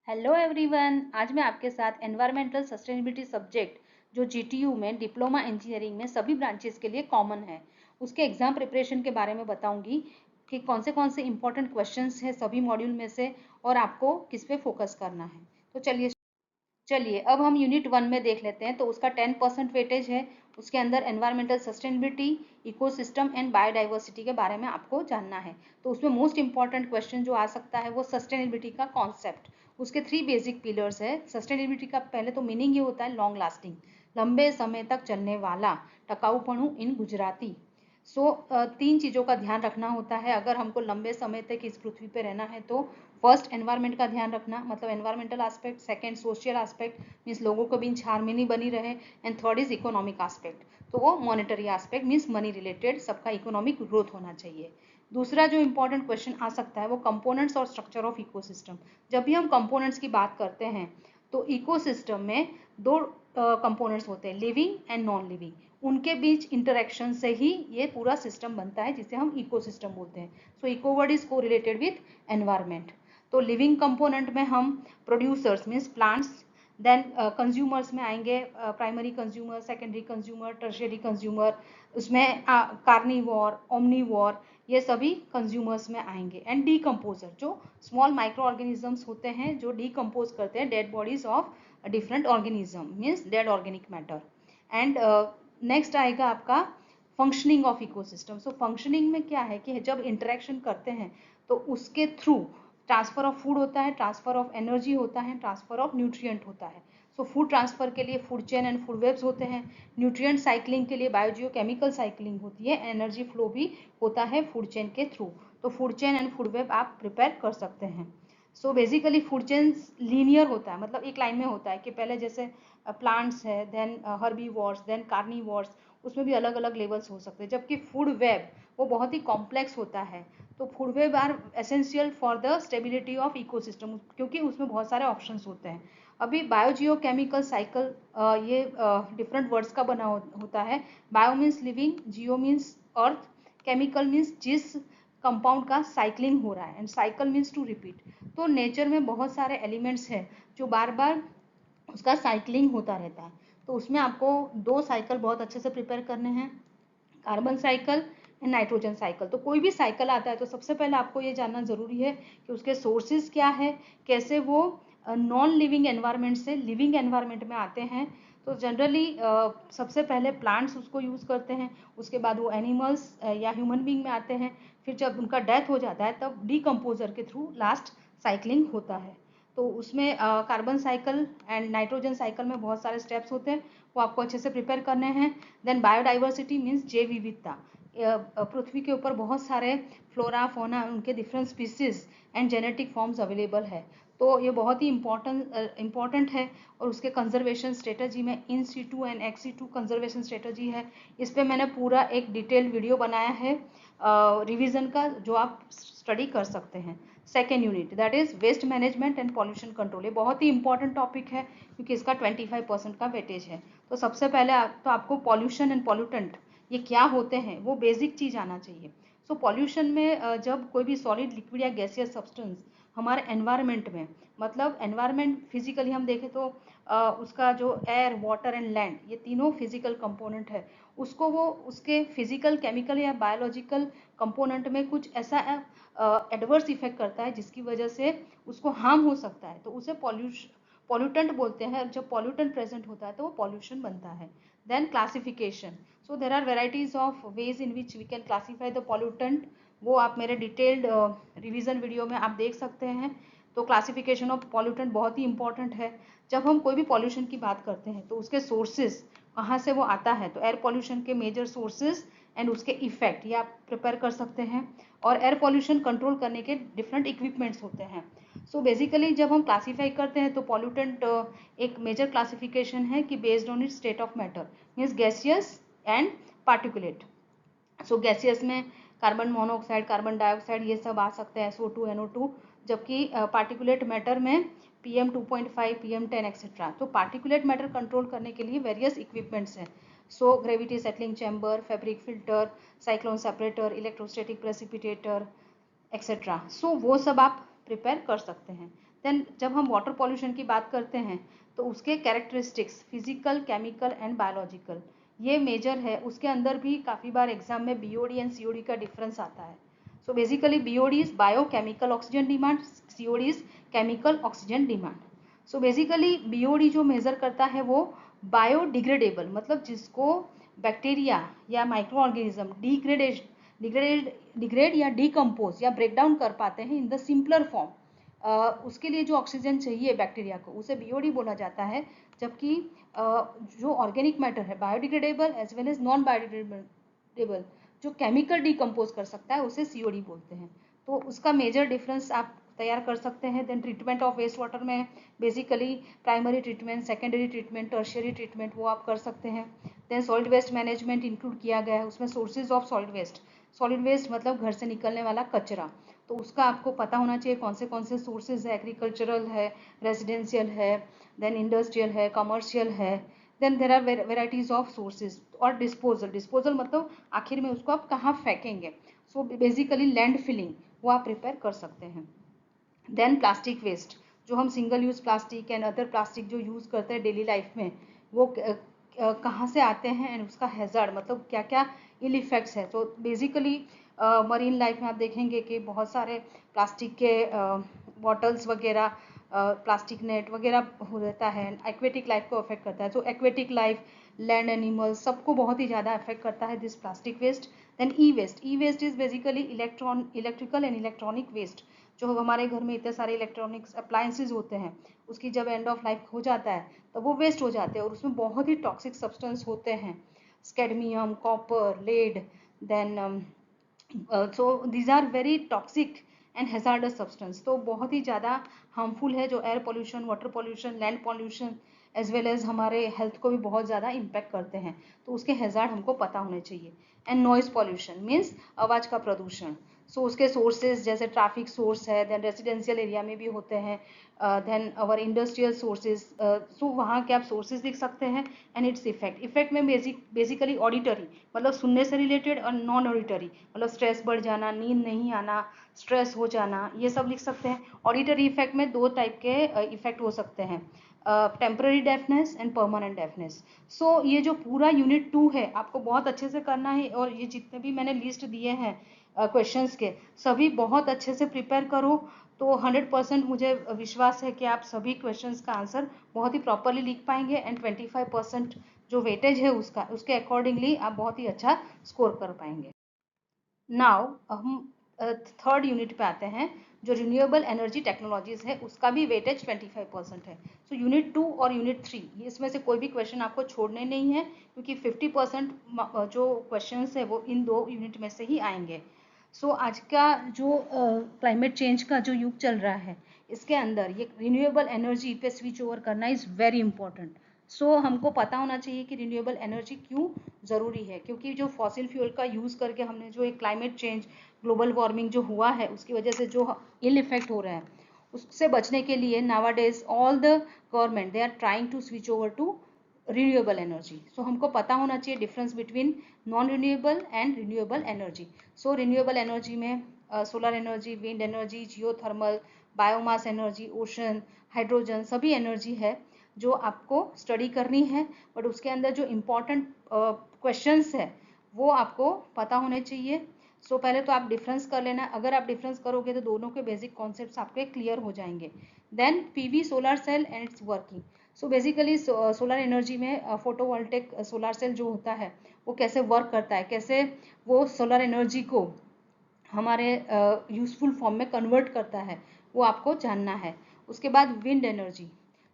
Hello everyone, आज मैं आपके साथ एनवायरमेंटल सस्टेनेबिलिटी सब्जेक्ट जो जीटीयू में डिप्लोमा इंजीनियरिंग में सभी ब्रांचेस के लिए कॉमन है उसके एग्जाम प्रिपरेशन के बारे में बताऊंगी कि कौन से इंपॉर्टेंट क्वेश्चंस हैं सभी मॉड्यूल में से और आपको किस पे फोकस करना है। तो चलिए अब हम यूनिट 1 में देख लेते हैं। तो उसका 10% वेटेज है। उसके अंदर environmental sustainability, ecosystem and biodiversity के बारे में आपको जानना है। तो उसमें मोस्ट इंपॉर्टेंट क्वेश्चन जो आ सकता है वो सस्टेनेबिलिटी का कॉन्सेप्ट। उसके 3 बेसिक पिलर्स है। सस्टेनेबिलिटी का पहले तो मीनिंग ये होता है लॉन्ग लास्टिंग, लंबे समय तक चलने वाला, टकाऊपणु इन गुजराती। तीन चीज़ों का ध्यान रखना होता है अगर हमको लंबे समय तक इस पृथ्वी पे रहना है। तो फर्स्ट एनवायरनमेंट का ध्यान रखना, मतलब environmental aspect. Second social aspect, means लोगों के बीच हार्मनी बनी रहे। And third is economic aspect, तो वो monetary aspect means money related, सबका इकोनॉमिक ग्रोथ होना चाहिए। दूसरा जो इंपॉर्टेंट क्वेश्चन आ सकता है वो कंपोनेंट्स और स्ट्रक्चर ऑफ इकोसिस्टम। जब भी हम कंपोनेंट्स की बात करते हैं तो इकोसिस्टम में दो कंपोनेंट्स होते हैं, लिविंग एंड नॉन लिविंग। उनके बीच इंटरेक्शन से ही ये पूरा सिस्टम बनता है जिसे हम इकोसिस्टम बोलते हैं। सो इको वर्ड इज को रिलेटेड विथ एनवायरमेंट। तो लिविंग कंपोनेंट में हम producers means plants, then consumers में आएंगे primary consumer, secondary consumer, tertiary consumer. उसमें कार्निवोर, ओमनीवोर, ये सभी कंज्यूमर्स में आएंगे। एंड डीकम्पोजर, जो स्मॉल माइक्रो ऑर्गेनिजम्स होते हैं जो डीकम्पोज करते हैं dead bodies of different organism means dead organic matter. And next आएगा आपका functioning of ecosystem. So functioning में क्या है कि जब इंटरेक्शन करते हैं तो उसके थ्रू ट्रांसफर ऑफ फूड होता है, ट्रांसफर ऑफ एनर्जी होता है, ट्रांसफर ऑफ न्यूट्रिएंट होता है। सो फूड ट्रांसफर के लिए food chain and food webs होते हैं। न्यूट्रिएंट साइक्लिंग के लिए बायोजियो केमिकल साइक्लिंग होती है। एनर्जी फ्लो भी होता है फूड चेन के थ्रू। तो food chain and food web आप प्रिपेयर कर सकते हैं। So basically food chain linear होता है, मतलब एक लाइन में होता है कि पहले जैसे प्लांट्स है, देन हर्बीवोर्स, देन कार्निवोर्स, उसमें भी अलग अलग लेवल्स हो सकते हैं। जबकि फूड वेब वो बहुत ही कॉम्प्लेक्स होता है। तो food web are essential for the stability of ecosystem, क्योंकि उसमें बहुत सारे ऑप्शंस होते हैं। अभी बायोजियो केमिकल साइकिल ये डिफरेंट वर्ड्स का बना होता है। Bio means living, geo means earth, chemical means जिस कंपाउंड का साइक्लिंग हो रहा है, and cycle means to repeat. तो नेचर में बहुत सारे एलिमेंट्स हैं जो बार बार उसका साइक्लिंग होता रहता है। तो उसमें आपको दो साइकिल बहुत अच्छे से प्रिपेयर करने हैं, carbon cycle and nitrogen cycle. तो कोई भी साइकिल आता है तो सबसे पहले आपको ये जानना जरूरी है कि उसके सोर्सेज क्या है, कैसे वो नॉन लिविंग एनवायरनमेंट से लिविंग एनवायरनमेंट में आते हैं। तो जनरली सबसे पहले प्लांट्स उसको यूज़ करते हैं, उसके बाद वो एनिमल्स या ह्यूमन बींग में आते हैं, फिर जब उनका डेथ हो जाता है तब डीकम्पोजर के थ्रू लास्ट साइक्लिंग होता है। तो उसमें carbon cycle and nitrogen cycle में बहुत सारे स्टेप्स होते हैं, वो आपको अच्छे से प्रिपेयर करने हैं। देन बायोडाइवर्सिटी मीन्स जैव विविधता। पृथ्वी के ऊपर बहुत सारे फ्लोरा फोना, उनके different species and genetic forms available है। तो ये बहुत ही इम्पॉर्टेंट है। और उसके कंजर्वेशन स्ट्रेटजी में in situ and ex situ conservation strategy है। इस पर मैंने पूरा एक डिटेल्ड वीडियो बनाया है रिवीजन का, जो आप स्टडी कर सकते हैं। Second unit that is waste management and pollution control. ये बहुत ही इंपॉर्टेंट टॉपिक है क्योंकि इसका 25% का वेटेज है। तो सबसे पहले तो आपको पॉल्यूशन एंड पॉल्यूटेंट ये क्या होते हैं वो बेसिक चीज आना चाहिए। सो पॉल्यूशन में जब कोई भी सॉलिड, लिक्विड या गैसियस सब्सटेंस हमारे एनवायरनमेंट में, मतलब एनवायरनमेंट फिजिकली हम देखें तो उसका जो एयर, वाटर एंड लैंड, ये तीनों फिजिकल कंपोनेंट है, उसको वो उसके फिजिकल, केमिकल या बायोलॉजिकल कंपोनेंट में कुछ ऐसा एडवर्स इफेक्ट करता है जिसकी वजह से उसको हार्म हो सकता है, तो उसे पॉल्यूटेंट बोलते हैं। जब पॉल्यूटेंट प्रेजेंट होता है तो वो पॉल्यूशन बनता है। Then classification. So there are varieties of ways in which we can classify the pollutant. वो आप मेरे डिटेल्ड रिवीजन वीडियो में आप देख सकते हैं। तो क्लासिफिकेशन ऑफ पॉल्यूटेंट बहुत ही इंपॉर्टेंट है। जब हम कोई भी पॉल्यूशन की बात करते हैं तो उसके सोर्सेज कहाँ से वो आता है, तो एयर पॉल्यूशन के मेजर सोर्सेज एंड उसके इफेक्ट ये आप प्रिपेयर कर सकते हैं। और एयर पॉल्यूशन कंट्रोल करने के डिफरेंट इक्विपमेंट्स होते हैं। सो बेसिकली जब हम क्लासीफाई करते हैं तो पॉल्यूटेंट एक मेजर क्लासिफिकेशन है कि based on it state of matter means gaseous and particulate. So gaseous में कार्बन मोनोऑक्साइड, कार्बन डाइऑक्साइड, ये सब आ सकते हैं, SO2, NO2। जबकि पार्टिकुलेट मैटर में PM2.5, PM10 एक्सेट्रा। तो पार्टिकुलेट मैटर कंट्रोल करने के लिए वेरियस इक्विपमेंट्स हैं। So gravity settling chamber, fabric filter, cyclone separator, electrostatic precipitator etcetera. So वो सब आप प्रिपेयर कर सकते हैं। देन जब हम वाटर पॉल्यूशन की बात करते हैं तो उसके characteristics physical, chemical and biological ये मेजर है। उसके अंदर भी काफ़ी बार एग्जाम में बीओडी एंड सीओडी का डिफरेंस आता है। So basically BOD is biochemical oxygen demand, COD is chemical oxygen demand. So basically BOD जो मेजर करता है वो बायोडिग्रेडेबल, मतलब जिसको बैक्टीरिया या माइक्रो ऑर्गेनिज्म डिग्रेड या डिकम्पोज या ब्रेक डाउन कर पाते हैं इन द सिंपलर फॉर्म, उसके लिए जो ऑक्सीजन चाहिए बैक्टीरिया को उसे बीओडी बोला जाता है। जबकि जो ऑर्गेनिक मैटर है biodegradable as well as non biodegradable जो केमिकल डिकम्पोज कर सकता है उसे सीओडी बोलते हैं। तो उसका मेजर डिफरेंस आप तैयार कर सकते हैं। Then treatment of waste water में basically primary treatment, secondary treatment, tertiary treatment वो आप कर सकते हैं। Then solid waste management include किया गया है उसमें। सोर्सेज ऑफ सॉलिड वेस्ट मतलब घर से निकलने वाला कचरा, तो उसका आपको पता होना चाहिए कौन से सोर्सेज है। एग्रीकल्चरल है, रेजिडेंशियल है, देन इंडस्ट्रियल है, कमर्शियल है। Then there are varieties of sources. और डिस्पोजल मतलब आखिर में उसको आप कहाँ फेंकेंगे। सो बेसिकली लैंड फिलिंग वो आप प्रिपेयर कर सकते हैं। देन प्लास्टिक वेस्ट, जो हम single use plastic and other plastic जो यूज़ करते हैं डेली लाइफ में वो कहाँ से आते हैं एंड उसका हैजार्ड मतलब क्या क्या इल इफेक्ट्स है। तो बेसिकली मरीन लाइफ में आप देखेंगे कि बहुत सारे प्लास्टिक के बॉटल्स वगैरह, प्लास्टिक नेट वगैरह हो रहता है, एक्वेटिक लाइफ को अफेक्ट करता है। तो एक्वेटिक लाइफ, लैंड एनिमल्स सबको बहुत ही ज़्यादा अफेक्ट करता है this plastic waste. Then e waste is basically electrical and electronic waste, जो हमारे घर में इतने सारे इलेक्ट्रॉनिक्स अप्लायंसेज होते हैं उसकी जब एंड ऑफ लाइफ हो जाता है तो वो वेस्ट हो जाते हैं और उसमें बहुत ही टॉक्सिक सब्सटेंस होते हैं, cadmium, copper, lead. Then so these are very toxic and hazardous substance, तो बहुत ही ज़्यादा हार्मफुल है जो air pollution, water pollution, land pollution as well as हमारे हेल्थ को भी बहुत ज़्यादा इम्पैक्ट करते हैं। तो उसके हैजार्ड हमको पता होने चाहिए। एंड नॉइज पॉल्यूशन मीन्स आवाज़ का प्रदूषण। सो उसके सोर्सेज जैसे ट्रैफिक सोर्स है, देन रेजिडेंशियल एरिया में भी होते हैं, देन अवर इंडस्ट्रियल सोर्सेज। सो वहाँ के आप सोर्सेज लिख सकते हैं। एंड इट्स इफेक्ट में बेसिकली ऑडिटरी मतलब सुनने से रिलेटेड और नॉन ऑडिटरी मतलब स्ट्रेस बढ़ जाना, नींद नहीं आना, स्ट्रेस हो जाना, ये सब लिख सकते हैं। ऑडिटरी इफेक्ट में दो टाइप के इफेक्ट हो सकते हैं, temporary deafness and permanent deafness. So ये जो पूरा यूनिट 2 है आपको बहुत अच्छे से करना है और ये जितने भी मैंने लिस्ट दिए हैं क्वेश्चंस के सभी बहुत अच्छे से प्रिपेयर करो। तो 100% मुझे विश्वास है कि आप सभी क्वेश्चंस का आंसर बहुत ही प्रॉपरली लिख पाएंगे एंड 25% जो वेटेज है उसका उसके अकॉर्डिंगली आप बहुत ही अच्छा स्कोर कर पाएंगे। नाउ हम थर्ड यूनिट पे आते हैं जो रिन्यूएबल एनर्जी टेक्नोलॉजीज है, उसका भी वेटेज 25% है। सो यूनिट 2 और यूनिट 3 इसमें से कोई भी क्वेश्चन आपको छोड़ने नहीं है क्योंकि 50% जो क्वेश्चन है वो इन दो यूनिट में से ही आएंगे। सो आज का जो क्लाइमेट चेंज का जो युग चल रहा है इसके अंदर ये रिन्यूएबल एनर्जी पे स्विच ओवर करना इज़ वेरी इंपॉर्टेंट। सो हमको पता होना चाहिए कि रिन्यूएबल एनर्जी क्यों ज़रूरी है, क्योंकि जो फॉसिल फ्यूल का यूज़ करके हमने जो एक क्लाइमेट चेंज, ग्लोबल वार्मिंग जो हुआ है उसकी वजह से जो इल इफेक्ट हो रहा है उससे बचने के लिए nowadays all the government they are trying to switch over to renewable energy. So हमको पता होना चाहिए difference between non renewable and renewable energy. So renewable energy में solar energy, wind energy, geothermal, biomass energy, ocean, hydrogen सभी energy है जो आपको study करनी है। बट उसके अंदर जो इम्पोर्टेंट क्वेश्चंस है वो आपको पता होने चाहिए। सो पहले तो आप डिफरेंस कर लेना, अगर आप डिफरेंस करोगे तो दोनों के बेसिक कॉन्सेप्ट्स आपके क्लियर हो जाएंगे। Then PV solar cell and its working. So basically solar energy में फोटोवोल्टिक सोलर सेल जो होता है वो कैसे वर्क करता है, कैसे वो सोलर एनर्जी को हमारे यूजफुल फॉर्म में कन्वर्ट करता है वो आपको जानना है। उसके बाद विंड एनर्जी।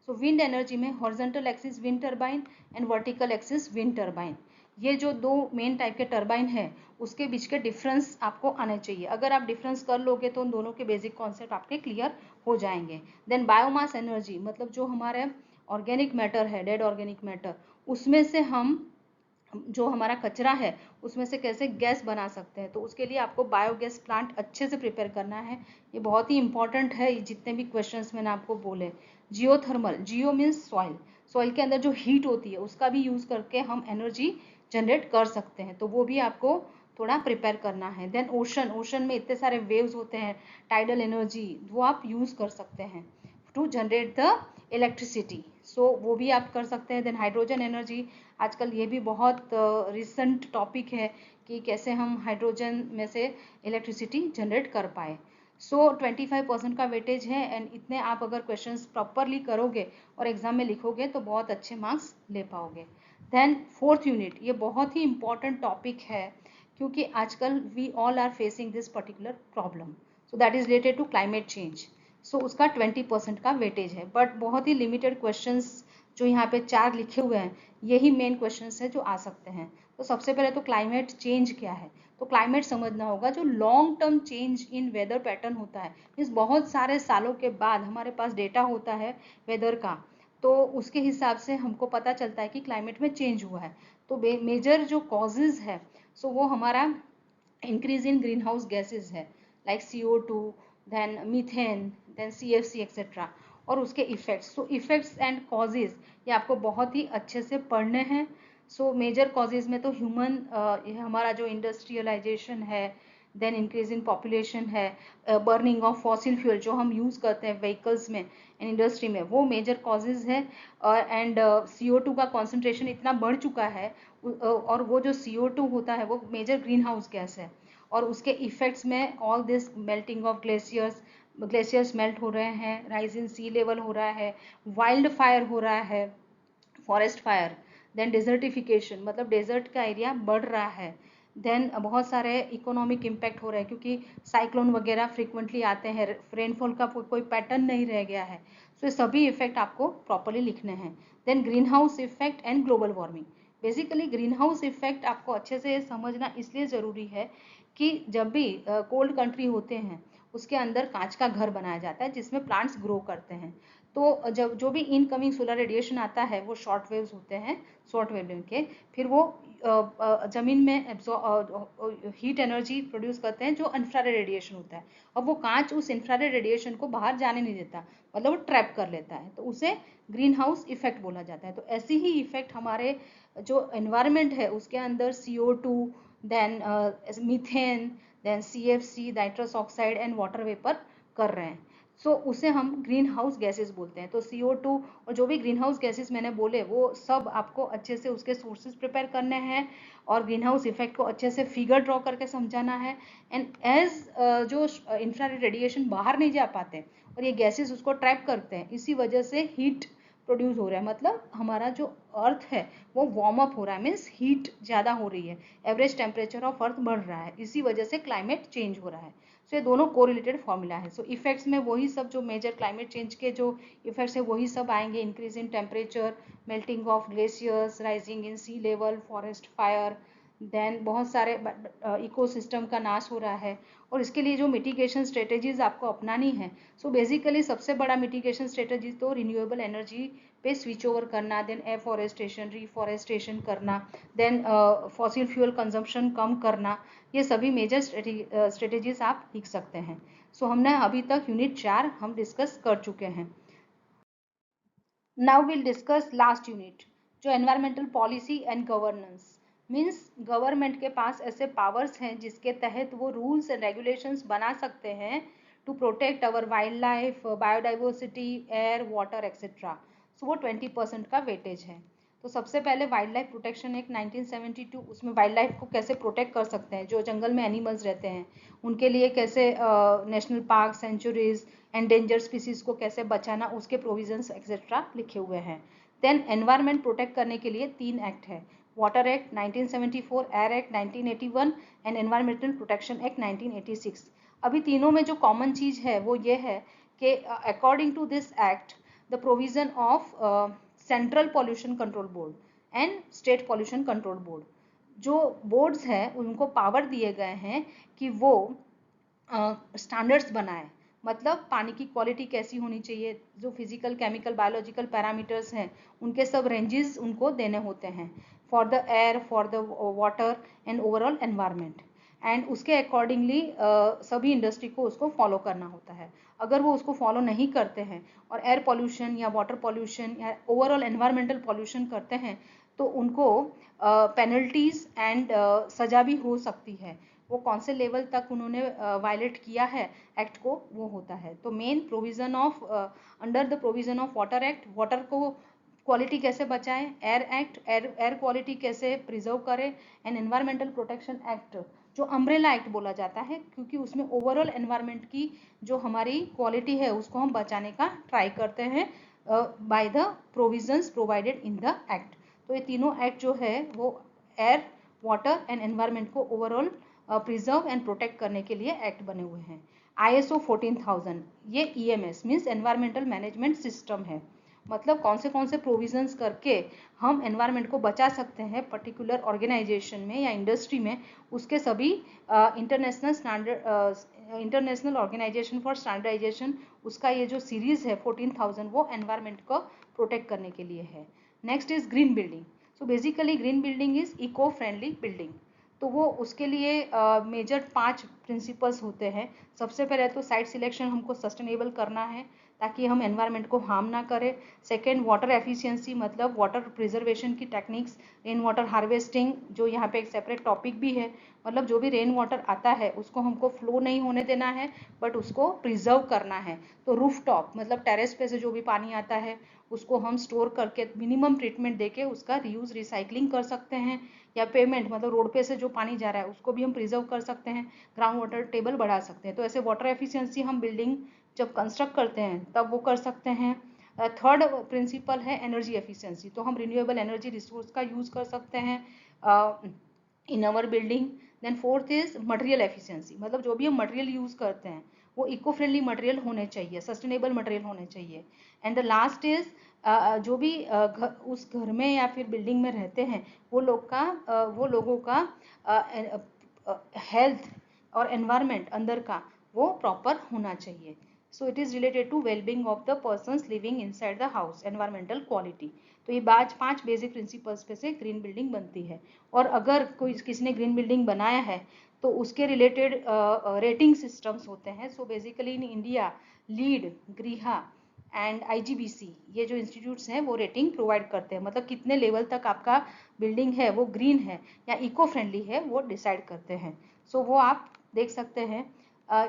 सो विंड एनर्जी में horizontal axis wind turbine and vertical axis wind turbine, ये जो दो मेन टाइप के टर्बाइन है उसके बीच के डिफरेंस आपको आने चाहिए। अगर आप डिफरेंस कर लोगे तो उन दोनों के बेसिक कॉन्सेप्ट आपके क्लियर हो जाएंगे। देन बायोमास एनर्जी मतलब जो हमारे ऑर्गेनिक मैटर है, डेड ऑर्गेनिक मैटर, उसमें से हम जो हमारा कचरा है उसमें से कैसे गैस बना सकते हैं, तो उसके लिए आपको बायोगैस प्लांट अच्छे से प्रिपेयर करना है। ये बहुत ही इंपॉर्टेंट है, जितने भी क्वेश्चंस मैंने आपको बोले। जियोथर्मल, जियो मीन्स सॉइल, सॉइल के अंदर जो हीट होती है उसका भी यूज़ करके हम एनर्जी जनरेट कर सकते हैं, तो वो भी आपको थोड़ा प्रिपेयर करना है। देन ओशन, ओशन में इतने सारे वेव्स होते हैं, टाइडल एनर्जी वो आप यूज़ कर सकते हैं। To generate the electricity. So वो भी आप कर सकते हैं। देन हाइड्रोजन एनर्जी, आजकल ये भी बहुत रिसेंट टॉपिक है कि कैसे हम हाइड्रोजन में से इलेक्ट्रिसिटी जनरेट कर पाए। सो 25% का वेटेज है एंड इतने आप अगर क्वेश्चंस प्रॉपरली करोगे और एग्जाम में लिखोगे तो बहुत अच्छे मार्क्स ले पाओगे। देन फोर्थ यूनिट, ये बहुत ही इंपॉर्टेंट टॉपिक है क्योंकि आजकल we all are facing this particular problem, so that is related to climate change. So उसका 20% का वेटेज है, बट बहुत ही लिमिटेड क्वेश्चंस जो यहाँ पे 4 लिखे हुए हैं यही मेन क्वेश्चंस है जो आ सकते हैं। तो सबसे पहले तो क्लाइमेट चेंज क्या है, तो क्लाइमेट समझना होगा। जो long term change in weather pattern होता है, मीन्स बहुत सारे सालों के बाद हमारे पास डेटा होता है वेदर का, तो उसके हिसाब से हमको पता चलता है कि क्लाइमेट में चेंज हुआ है। तो मेजर जो कॉजेज है सो वो हमारा increase in green house gases है, like CO2, then methane, then CFC etcetera, और उसके effects. So effects and causes ये आपको बहुत ही अच्छे से पढ़ने हैं। सो मेजर कॉजेज में तो ह्यूमन, हमारा जो इंडस्ट्रियलाइजेशन है, देन इंक्रीज इन पॉपुलेशन है, बर्निंग ऑफ फॉसिल फ्यूल जो हम यूज़ करते हैं व्हीकल्स में एंड इंडस्ट्री में, वो मेजर कॉजेज है। एंड CO2 का कॉन्सेंट्रेशन इतना बढ़ चुका है, और वो जो CO2 होता है वो मेजर ग्रीन हाउस गैस है, और उसके इफेक्ट्स में all this melting of glaciers melt हो रहे हैं, राइज इन सी लेवल हो रहा है, वाइल्ड फायर हो रहा है, फॉरेस्ट फायर, देन डेजर्टिफिकेशन मतलब डेजर्ट का एरिया बढ़ रहा है, देन बहुत सारे इकोनॉमिक इम्पैक्ट हो रहे हैं क्योंकि साइक्लोन वगैरह फ्रिक्वेंटली आते हैं, रेनफॉल का कोई पैटर्न नहीं रह गया है। सो ये सभी इफेक्ट आपको प्रॉपरली लिखने हैं। Then green house effect and global warming. Basically green house effect आपको अच्छे से समझना इसलिए ज़रूरी है कि जब भी कोल्ड कंट्री होते हैं उसके अंदर कांच का घर बनाया जाता है जिसमें प्लांट्स ग्रो करते हैं। तो जब जो भी इनकमिंग सोलर रेडिएशन आता है वो शॉर्ट वेव्स होते हैं, शॉर्ट वेवलेंथ के, फिर वो जमीन में हीट एनर्जी प्रोड्यूस करते हैं जो इंफ्रारेड रेडिएशन होता है, और वो कांच उस इंफ्रारेड रेडिएशन को बाहर जाने नहीं देता, मतलब वो ट्रैप कर लेता है, तो उसे ग्रीन हाउस इफेक्ट बोला जाता है। तो ऐसी ही इफेक्ट हमारे जो एनवायरमेंट है उसके अंदर CO2, then methane, then CFC, nitrous oxide and water vapour कर रहे हैं। सो उसे हम ग्रीन हाउस गैसेस बोलते हैं। तो CO2 और जो भी ग्रीन हाउस गैसेस मैंने बोले वो सब आपको अच्छे से उसके सोर्सेज प्रिपेयर करने हैं और ग्रीन हाउस इफेक्ट को अच्छे से फिगर ड्रॉ करके समझाना है। एंड एज जो इंफ्रारेड रेडिएशन बाहर नहीं जा पाते और ये गैसेस उसको ट्रैप करते हैं, इसी वजह से हीट प्रोड्यूस हो रहा है, मतलब हमारा जो अर्थ है वो वार्म अप हो रहा है, मीन्स हीट ज़्यादा हो रही है, एवरेज टेम्परेचर ऑफ अर्थ बढ़ रहा है, इसी वजह से क्लाइमेट चेंज हो रहा है। सो ये दोनों कोरिलेटेड फॉर्मूला है। सो इफेक्ट्स में वही सब जो मेजर क्लाइमेट चेंज के जो इफेक्ट्स है वही सब आएंगे, increase in temperature, melting of glaciers, rising in sea level, forest fire, then बहुत सारे इकोसिस्टम का नाश हो रहा है, और इसके लिए जो मिटिगेशन स्ट्रेटेजीज आपको अपनानी है। सो बेसिकली सबसे बड़ा मिटिगेशन स्ट्रेटेजी तो रिन्यूएबल एनर्जी पे स्विच ओवर करना, देन एफॉरेस्टेशन, रिफॉरेस्टेशन करना, देन फॉसिल फ्यूल कंजम्पशन कम करना, ये सभी मेजर स्ट्रेटेजीज आप लिख सकते हैं। सो हमने अभी तक यूनिट 4 हम डिस्कस कर चुके हैं। Now will discuss last unit जो environmental policy and governance. Means government के पास ऐसे पावर्स हैं जिसके तहत वो रूल्स एंड रेगुलेशंस बना सकते हैं to protect our wild life, biodiversity, air, water etcetera. So वो 20% का वेटेज है। तो सबसे पहले वाइल्ड लाइफ प्रोटेक्शन एक्ट 1972, उसमें वाइल्ड लाइफ को कैसे प्रोटेक्ट कर सकते हैं, जो जंगल में एनिमल्स रहते हैं उनके लिए कैसे national park, sanctuaries, endanger species को कैसे बचाना, उसके प्रोविजंस एक्सेट्रा लिखे हुए हैं। देन एनवायरनमेंट प्रोटेक्ट करने के लिए 3 एक्ट है, water act 1974, air act 1981 and environmental protection act 1986। अभी तीनों में जो कॉमन चीज है वो ये है कि according to this act the provision of central pollution control board and state pollution control board, जो बोर्ड्स हैं उनको पावर दिए गए हैं कि वो स्टैंडर्ड्स बनाए, मतलब पानी की क्वालिटी कैसी होनी चाहिए, जो फिजिकल, केमिकल, बायोलॉजिकल पैरामीटर्स हैं उनके सब रेंजेस उनको देने होते हैं for the air, for the water and overall environment. And उसके अकॉर्डिंगली सभी इंडस्ट्री को उसको फॉलो करना होता है। अगर वो उसको फॉलो नहीं करते हैं और एयर पॉल्यूशन या वाटर पॉल्यूशन या ओवरऑल एनवायरमेंटल पॉल्यूशन करते हैं तो उनको पेनल्टीज एंड सजा भी हो सकती है। वो कौन से लेवल तक उन्होंने वायलेट किया है एक्ट को, वो होता है। तो main provision of under the provision of water act, water को क्वालिटी कैसे बचाएं, एयर एक्ट एयर क्वालिटी कैसे प्रिजर्व करें, एंड एनवायरमेंटल प्रोटेक्शन एक्ट जो अम्ब्रेला एक्ट बोला जाता है, क्योंकि उसमें ओवरऑल एनवायरमेंट की जो हमारी क्वालिटी है उसको हम बचाने का ट्राई करते हैं by the provisions provided in the act. तो ये तीनों एक्ट जो है वो एयर वाटर एंड एनवायरमेंट को ओवरऑल प्रिजर्व एंड प्रोटेक्ट करने के लिए एक्ट बने हुए हैं। ISO 14000 ये EMS means environmental management system है, मतलब कौन से प्रोविजंस करके हम एनवायरनमेंट को बचा सकते हैं पर्टिकुलर ऑर्गेनाइजेशन में या इंडस्ट्री में, उसके सभी इंटरनेशनल ऑर्गेनाइजेशन फॉर स्टैंडर्डाइजेशन उसका ये जो सीरीज है 14000 वो एनवायरनमेंट को प्रोटेक्ट करने के लिए है। Next is green building. So basically green building is eco friendly building. तो वो उसके लिए मेजर 5 प्रिंसिपल्स होते हैं। सबसे पहले तो साइट सिलेक्शन हमको सस्टेनेबल करना है ताकि हम एनवायरनमेंट को हार्म ना करें। सेकेंड, वाटर एफिशिएंसी मतलब वाटर प्रिजर्वेशन की टेक्निक्स, रेन वाटर हार्वेस्टिंग जो यहाँ पे एक सेपरेट टॉपिक भी है, मतलब जो भी रेन वाटर आता है उसको हमको फ्लो नहीं होने देना है बट उसको प्रिजर्व करना है। तो रूफ टॉप मतलब टेरेस पे से जो भी पानी आता है उसको हम स्टोर करके मिनिमम ट्रीटमेंट देके उसका रीयूज रिसाइकलिंग कर सकते हैं, या पेमेंट मतलब रोड पे से जो पानी जा रहा है उसको भी हम प्रिजर्व कर सकते हैं, ग्राउंड वाटर टेबल बढ़ा सकते हैं। तो ऐसे वाटर एफिशिएंसी हम बिल्डिंग जब कंस्ट्रक्ट करते हैं तब वो कर सकते हैं। थर्ड प्रिंसिपल है एनर्जी एफिशिएंसी, तो हम रिन्यूएबल एनर्जी रिसोर्स का यूज कर सकते हैं in our building. Then fourth is material efficiency, मतलब जो भी हम मटेरियल यूज करते हैं वो इको फ्रेंडली मटेरियल होने चाहिए, सस्टेनेबल मटेरियल होने चाहिए। एंड द लास्ट इज जो भी उस घर में या फिर बिल्डिंग में रहते हैं वो लोगों का हेल्थ और एनवायरनमेंट अंदर का वो प्रॉपर होना चाहिए। So it is related to wellbeing of the persons living inside the house, environmental quality. तो ये 5 बेसिक प्रिंसिपल्स पे से ग्रीन बिल्डिंग बनती है। और अगर कोई किसी ने ग्रीन बिल्डिंग बनाया है तो उसके रिलेटेड रेटिंग सिस्टम्स होते हैं। So basically in India LEED, गृहा एंड IGBC ये जो इंस्टीट्यूट्स हैं वो रेटिंग प्रोवाइड करते हैं, मतलब कितने लेवल तक आपका बिल्डिंग है वो ग्रीन है या इको फ्रेंडली है वो डिसाइड करते हैं। सो वो आप देख सकते हैं।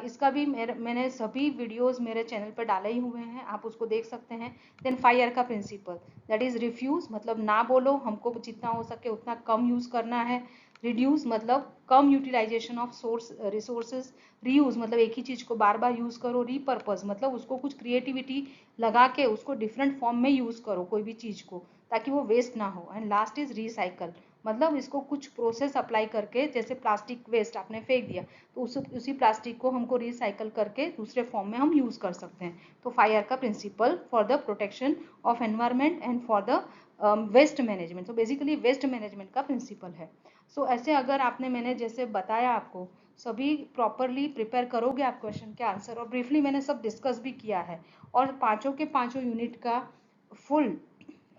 इसका भी मैंने सभी वीडियोस मेरे चैनल पर डाले ही हुए हैं, आप उसको देख सकते हैं। देन 5R का प्रिंसिपल दैट इज रिफ्यूज, मतलब ना बोलो, हमको जितना हो सके उतना कम यूज करना है। रिड्यूस मतलब कम utilization of source resources. Reuse मतलब एक ही चीज को बार बार यूज करो। रीपर्पज मतलब उसको कुछ क्रिएटिविटी लगा के उसको डिफरेंट फॉर्म में यूज करो कोई भी चीज को ताकि वो वेस्ट ना हो। एंड लास्ट इज रिसाइकल, मतलब इसको कुछ प्रोसेस अप्लाई करके, जैसे प्लास्टिक वेस्ट आपने फेंक दिया तो उसी प्लास्टिक को हमको रिसाइकल करके दूसरे फॉर्म में हम यूज कर सकते हैं। तो 5R का principle for the protection of environment and for the waste management. तो बेसिकली वेस्ट मैनेजमेंट का प्रिंसिपल है। सो ऐसे अगर आपने मैंने जैसे बताया आपको सभी प्रॉपरली प्रिपेयर करोगे आप क्वेश्चन के आंसर, और ब्रीफली मैंने सब डिस्कस भी किया है, और पांचों के पांचों यूनिट का फुल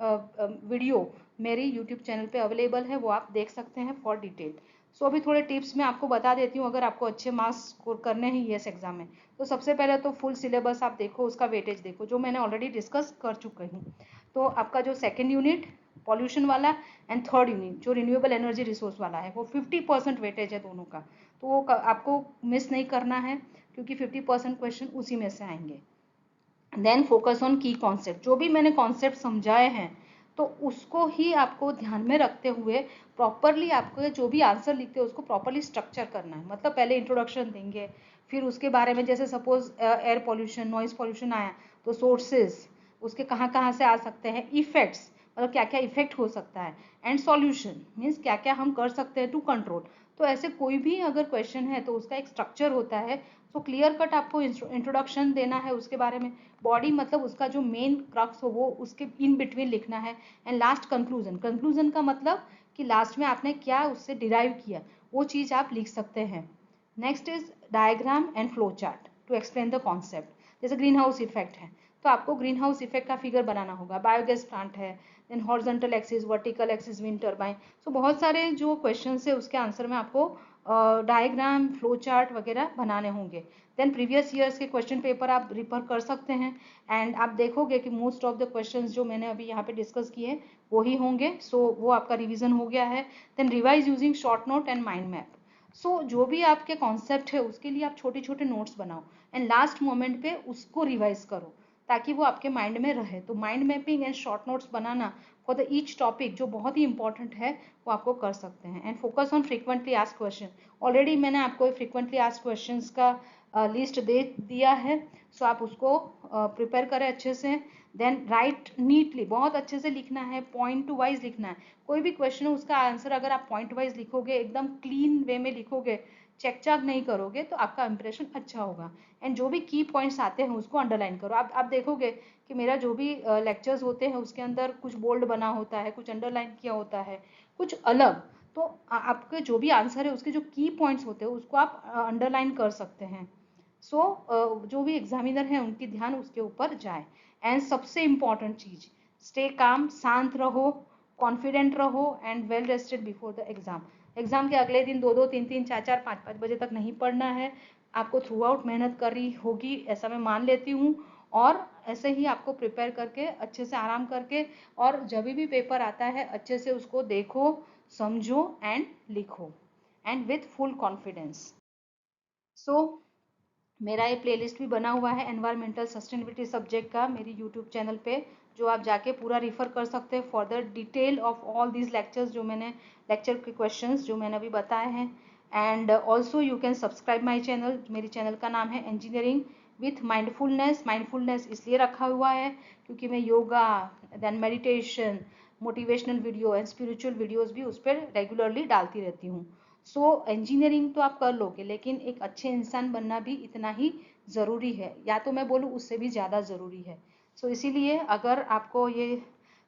वीडियो मेरी यूट्यूब चैनल पे अवेलेबल है, वो आप देख सकते हैं फॉर डिटेल। सो अभी थोड़े टिप्स मैं आपको बता देती हूँ अगर आपको अच्छे मार्क्स स्कोर करने हैं ईएस एग्जाम में। तो सबसे पहले तो फुल सिलेबस आप देखो, उसका वेटेज देखो जो मैंने ऑलरेडी डिस्कस कर चुकी हूँ। तो आपका जो सेकेंड यूनिट पॉल्यूशन वाला एंड थर्ड यूनिट जो रिन्यूएबल एनर्जी रिसोर्स वाला है वो 50% वेटेज है दोनों का, तो वो आपको मिस नहीं करना है क्योंकि 50% क्वेश्चन उसी में से आएंगे। देन फोकस ऑन की कॉन्सेप्ट, जो भी मैंने कॉन्सेप्ट समझाए हैं तो उसको ही आपको ध्यान में रखते हुए प्रॉपरली आपको जो भी आंसर लिखते हैं उसको प्रॉपरली स्ट्रक्चर करना है। मतलब पहले इंट्रोडक्शन देंगे, फिर उसके बारे में जैसे suppose air pollution, noise pollution आया तो सोर्सेज उसके कहाँ कहाँ से आ सकते हैं, इफेक्ट्स मतलब क्या क्या इफेक्ट हो सकता है, एंड सॉल्यूशन मीन्स क्या क्या हम कर सकते हैं टू कंट्रोल। तो ऐसे कोई भी अगर क्वेश्चन है तो उसका एक स्ट्रक्चर होता है। तो क्लियर कट आपको इंट्रोडक्शन देना है उसके बारे में, बॉडी मतलब उसका जो मेन क्रक्स हो वो उसके इन बिटवीन लिखना है, एंड लास्ट कंक्लूजन। कंक्लूजन का मतलब कि लास्ट में आपने क्या उससे डिराइव किया वो चीज आप लिख सकते हैं। Next is diagram and flow chart to explain the concept. जैसे ग्रीन हाउस इफेक्ट है तो आपको ग्रीन हाउस इफेक्ट का फिगर बनाना होगा, बायोगैस प्लांट है, then horizontal axis, vertical axis, wind turbine. So बहुत सारे जो क्वेश्चन है उसके आंसर में आपको डायग्राम, फ्लो चार्ट वगैरह बनाने होंगे। देन प्रीवियस ईयर्स के क्वेश्चन पेपर आप रिफर कर सकते हैं, एंड आप देखोगे कि मोस्ट ऑफ द क्वेश्चंस जो मैंने अभी यहाँ पे डिस्कस किए वो ही होंगे। सो वो आपका रिवीजन हो गया है। Then revise using short note and mind map. So जो भी आपके कॉन्सेप्ट है उसके लिए आप छोटे छोटे नोट्स बनाओ एंड लास्ट मोमेंट पे उसको रिवाइज करो ताकि वो आपके माइंड में रहे। तो mind mapping and short notes banana for the each topic जो बहुत ही इंपॉर्टेंट है वो आपको कर सकते हैं। And focus on frequently asked question. Already मैंने आपको फ्रीक्वेंटली आस्क्ड क्वेश्चंस का लिस्ट दे दिया है, सो आप उसको प्रिपेयर करें अच्छे से। देन राइट नीटली, बहुत अच्छे से लिखना है, पॉइंट टू वाइज लिखना है। कोई भी क्वेश्चन है उसका आंसर अगर आप पॉइंट वाइज लिखोगे, एकदम क्लीन वे में लिखोगे, चेक चाक नहीं करोगे, तो आपका इंप्रेशन अच्छा होगा। एंड जो भी की पॉइंट्स आते हैं उसको अंडरलाइन करो। आप देखोगे कि मेरा जो भी लेक्चर्स होते हैं उसके अंदर कुछ बोल्ड बना होता है, कुछ अंडरलाइन किया होता है, कुछ अलग। तो आपके जो भी आंसर है उसके जो की पॉइंट्स होते हैं उसको आप अंडरलाइन कर सकते हैं। जो भी एग्जामिनर हैं उनकी ध्यान उसके ऊपर जाए। एंड सबसे इम्पॉर्टेंट चीज, स्टे काम, शांत रहो, कॉन्फिडेंट रहो and well rested before the exam. Exam के अगले दिन 2-2, 3-3, 4-4, 5-5 बजे तक नहीं पढ़ना है। आपको थ्रू आउट मेहनत करनी होगी, ऐसा मैं मान लेती हूँ। और ऐसे ही आपको प्रिपेयर करके अच्छे से आराम करके, और जब भी पेपर आता है अच्छे से उसको देखो, समझो एंड लिखो एंड विथ फुल कॉन्फिडेंस। सो मेरा ये प्लेलिस्ट भी बना हुआ है एनवायरमेंटल सस्टेनेबिलिटी सब्जेक्ट का मेरी यूट्यूब चैनल पे, जो आप जाके पूरा रिफर कर सकते हैं for the detail of all these lectures, जो मैंने लेक्चर के क्वेश्चंस जो मैंने अभी बताए हैं। And also you can subscribe my channel. मेरी चैनल का नाम है इंजीनियरिंग विथ माइंडफुलनेस। माइंडफुलनेस इसलिए रखा हुआ है क्योंकि मैं yoga, then meditation, motivational video and spiritual videos भी उस पर रेगुलरली डालती रहती हूँ। सो इंजीनियरिंग तो आप कर लोगे, लेकिन एक अच्छे इंसान बनना भी इतना ही ज़रूरी है, या तो मैं बोलूँ उससे भी ज़्यादा ज़रूरी है। सो इसीलिए अगर आपको ये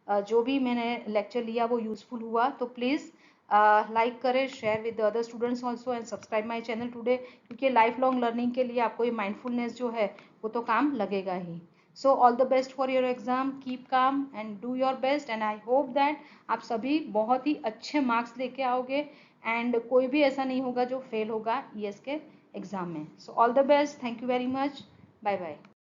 जो भी मैंने लेक्चर लिया वो यूज़फुल हुआ तो प्लीज़ लाइक करें, share with the other students also and subscribe my channel today, क्योंकि लाइफ लॉन्ग लर्निंग के लिए आपको ये माइंडफुलनेस जो है वो तो काम लगेगा ही। So all the best for your exam, keep calm and do your best, and I hope that आप सभी बहुत ही अच्छे मार्क्स लेके आओगे एंड कोई भी ऐसा नहीं होगा जो फेल होगा ईएस के एग्जाम में। So all the best, thank you very much, bye bye.